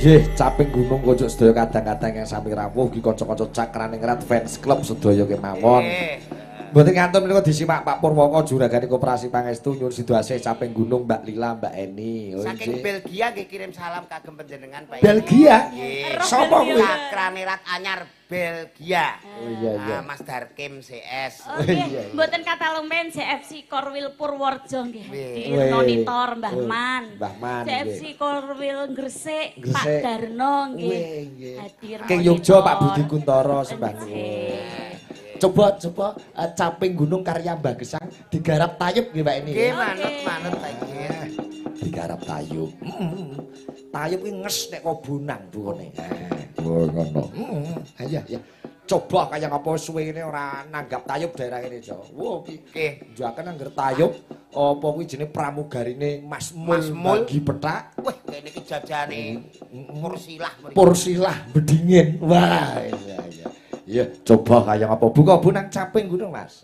Nggih, caping gunung konjuk sedaya kadang-kadang yang sami rawuh iki kanca-kanca Cakraning Rat Fans Club sedaya kemawon. Mboten ngantun menika disimak Pak Purwoko juragane Koperasi Pangestu nyuwun situasi caping gunung Mbak Lila, Mbak Eni. Saking Belgia nggih kirim salam kagem panjenengan Pak. Belgia? Sapa kuwi? Cakrane Rat Anyar Belgia. Oh iya. Mas Darkim CS. Oke, mboten kata lumpen CFC Korwil Purworejo nggih. Di Weh. monitor Mbah Man. Mbah Man. CFC Korwil Gresik Pak Gresik. Darno Weh, nggih. nggih. Hadir King monitor. Yogya Pak Budi Kuntoro sembah nuwun. Nggih. Coba caping gunung karya Mbah Gesang digarap tayub nggih Mbak Eni. Nggih manut saiki. Digarap tayub. Tayub ki nges nek kobonang buone. Oh ngono. Ya. Coba kaya apa suwene ora nanggap tayub daerah ini, Jo. Wo iki njaken angger tayub apa kuwi jenenge pramugarine Mas Mul bagi petak. Wah, kene iki jajane Pursilah mriki. Pursilah bedingin. Wah, iya. Iya, coba kaya apa buka bunang caping gunung, Mas.